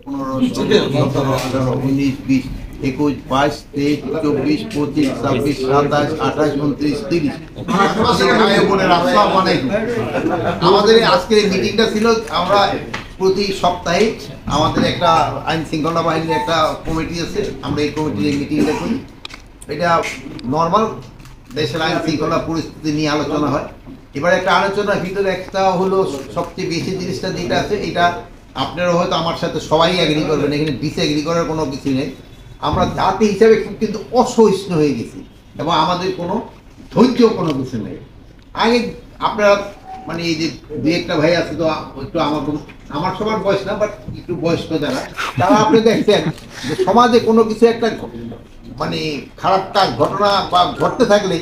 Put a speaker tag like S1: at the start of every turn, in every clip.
S1: 15, 16, 17, 18, 19, 20, 21, 22, 23, 24, 25, 26, 27, 28, 29, 30। আমাদের আজকের মিটিংটা ছিল, আমরা প্রতি সপ্তাহে আমাদের একটা আইন শৃঙ্খলা বাহিনীর একটা কমিটি আছে, আমরা এই কমিটির এই মিটিংটা করি। এটা নর্মাল দেশের আইন শৃঙ্খলা পরিস্থিতি নিয়ে আলোচনা হয়। এবার একটা আলোচনার ভিতরে একটা হলো সবচেয়ে বেশি জিনিসটা যেটা আছে, এটা আপনারা হয়তো আমার সাথে সবাই এগ্রি করবেন, এখানে ডিসএগ্রি করার কোনো কিছু নেই। আমরা জাতি হিসাবে কিন্তু অসহিষ্ণু হয়ে গেছি এবং আমাদের কোনো ধৈর্য কোনো কিছু নেই। আগে আপনারা মানে এই যে দু একটা ভাই আছে, তো একটু আমার সবার বয়স না, বাট একটু বয়স্ক যারা, তারা আপনি দেখছেন যে সমাজে কোনো কিছু একটা মানে খারাপ কাজ ঘটনা বা ঘটতে থাকলে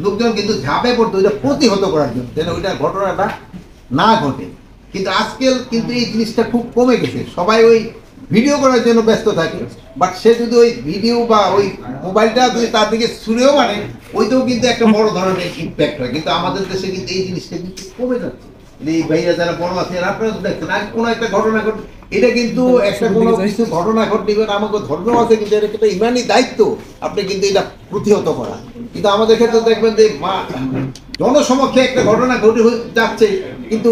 S1: লোকজন কিন্তু ঝাঁপে পড়তো ওইটা প্রতিহত করার জন্য, যেন ওইটা ঘটনাটা না ঘটে। কিন্তু আজকাল কিন্তু এই জিনিসটা খুব কমে গেছে, সবাই ওই ভিডিও করার জন্য ব্যস্ত থাকে। বাট সে যদি ওই ভিডিও বা ওই মোবাইলটা যদি তার দিকে ছুঁড়েও মানে, ওইটাও কিন্তু একটা বড় ধরনের ইম্প্যাক্ট হয়। কিন্তু আমাদের দেশে কিন্তু এই জিনিসটা কিন্তু কমে যাচ্ছে। এই ভাইয়া যারা বড় আছে আপনারা দেখছেন, আজ কোনো একটা ঘটনা ঘটে, এটা কিন্তু একটা কোনো কিছু ঘটনা ঘটবে, আমাকে ধর্ম আছে, কিন্তু এটা একটা ইমানি দায়িত্ব আপনি কিন্তু এটা প্রতিহত করা। কিন্তু আমাদের ক্ষেত্রে দেখবেন যে জনসমক্ষে একটা ঘটনা ঘটে যাচ্ছে, কিন্তু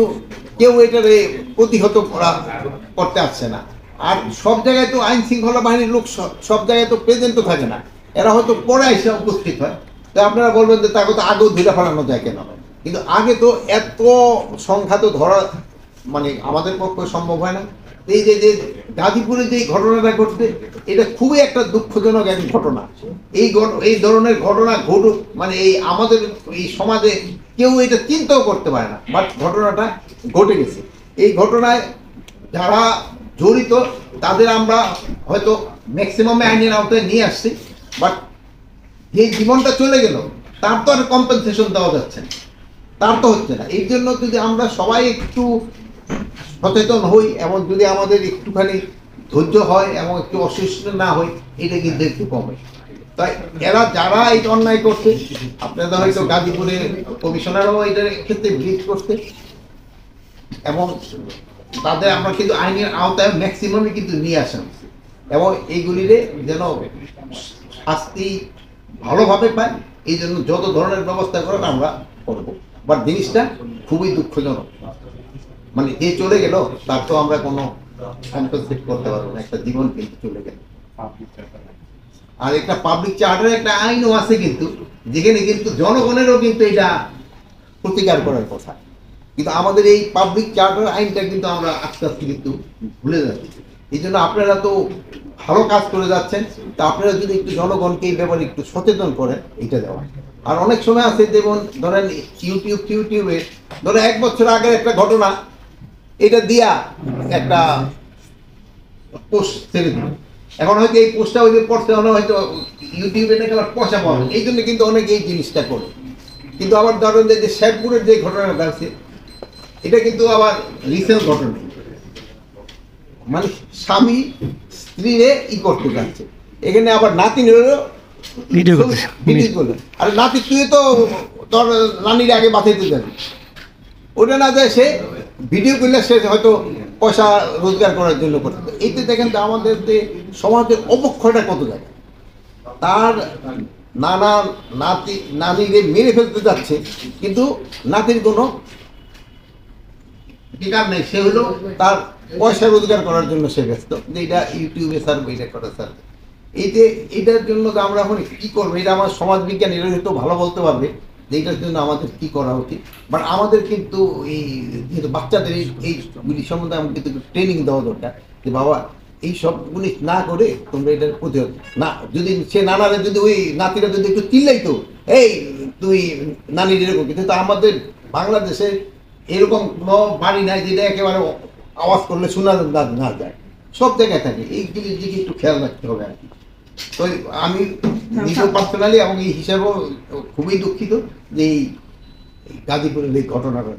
S1: কেউ এটার প্রতিহত করতে আসছে না। আর সব জায়গায় তো আইন শৃঙ্খলা বাহিনীর লোক সব জায়গায় তো প্রেজেন্টও থাকে না, এরা হয়তো পরে এসে উপস্থিত হয়। তো আপনারা বলবেন যে তাকে তো আগেও ধরে ফেলানো যায় কেন? কিন্তু আগে তো এত সংখ্যা তো ধরা মানে আমাদের পক্ষে সম্ভব হয় না। এই যে গাজীপুরে যে ঘটনাটা ঘটছে, এটা খুবই একটা দুঃখজনক এক ঘটনা। এই ধরনের ঘটনা ঘটুক মানে এই আমাদের এই সমাজে কেউ এটা চিন্তাও করতে পারে না, বাট ঘটনাটা ঘটে গেছে। এই ঘটনায় যারা জড়িত তাদের আমরা হয়তো ম্যাক্সিমামে আইনের আওতায় নিয়ে আসছি, বাট যে জীবনটা চলে গেল তার তো আর কম্পেনসেশন দেওয়া যাচ্ছে না, তার তো হচ্ছে না। এই জন্য যদি আমরা সবাই একটু সচেতন হই এবং যদি আমাদের একটুখানি ধৈর্য হয় এবং একটু অসহিষ্ণু না হই, এটা কিন্তু একটু কমে। তাই এরা যারা এই অন্যায় করছে, আপনারা হয়তো গাজীপুরের কমিশনারও এটার ক্ষেত্রে ভিজিট করছে, এবং তাদের আমরা কিন্তু আইনের আওতায় ম্যাক্সিমামই কিন্তু নিয়ে আসা এবং এইগুলিরে যেন শাস্তি ভালোভাবে পায়, এই জন্য যত ধরনের ব্যবস্থা করেন আমরা করবো। বাট জিনিসটা খুবই দুঃখজনক, মানে যে চলে গেল তার তো আমরা কোনো কম্পেনসেট করতে পারবো না, একটা জীবন কিন্তু চলে গেল। আর একটা পাবলিক চার্টারের একটা আইনও আছে কিন্তু, যেখানে কিন্তু জনগণেরও কিন্তু এটা প্রতিকার করার কথা। কিন্তু আমাদের এই পাবলিক চার্টার আইনটা কিন্তু আমরা আস্তে আস্তে কিন্তু ভুলে যাচ্ছি। এই জন্য আপনারা তো ভালো কাজ করে যাচ্ছেন, তা আপনারা যদি একটু জনগণকে এই ব্যাপারে একটু সচেতন করেন, এটা দেওয়া। আর অনেক সময় আছে যেমন ধরেন ইউটিউবে ধরো 1 বছর আগের একটা ঘটনা, এটা দিয়া একটা পোস্ট ছেড়ে দিল। এখন হয়তো এই পোস্টটা ওই যে পড়তে হয়তো ইউটিউবে নাকি আবার পয়সা পাবে, এই জন্য কিন্তু অনেকে এই জিনিসটা করে। কিন্তু আবার ধরেন যে শেরপুরের যে ঘটনাটা আছে, এটা কিন্তু আবার রিসেন্ট ঘটনা, মানে স্বামী স্ত্রীরে করতে যাচ্ছে, এখানে আবার নাতিনেরও ভিডিও করতে। আর নাতি তুই তো তোর নানির আগে বাঁচাইতে যাবি, ওটা না যায় সে ভিডিও করলে সে হয়তো পয়সা রোজগার করার জন্য করতে। এইতে দেখেন যে আমাদের যে সমাজের অবক্ষয়টা কত যায়, তার নানা নানিরে মেরে ফেলতে যাচ্ছে, কিন্তু নাতির কোনো ঠিকার নেই, সে হলো তার পয়সা রোজগার করার জন্য সে ব্যস্ত, যে এটা ইউটিউবে ছাড়বে, এটা করে ছাড়বে। এইটার জন্য আমরা এখন কি করবো, এটা আমার সমাজ বিজ্ঞান এরা হয়তো ভালো বলতে পারবে যে এইটার জন্য আমাদের কি করা উচিত। বাট আমাদের কিন্তু এই যেহেতু বাচ্চাদের এইগুলি সম্বন্ধে আমাকে কিন্তু ট্রেনিং দেওয়া দরকার, যে বাবা এই সবগুলি না করে তোমরা এটার প্রতিরোধ না, যদি সে নানারে যদি ওই নাতিরা যদি একটু চিল্লাইতো এই তুই নানির এরকম, কিন্তু আমাদের বাংলাদেশে এরকম কোনো বাড়ি নাই যেটা একেবারে আওয়াজ করলে শোনা না যায়, সব জায়গায় থাকে। এইগুলির দিকে একটু খেয়াল রাখতে হবে আর কি। তো আমি নিজেও পার্সোনালি এবং এই হিসাবেও খুবই দুঃখিত যে এই গাজীপুরের এই ঘটনাটা।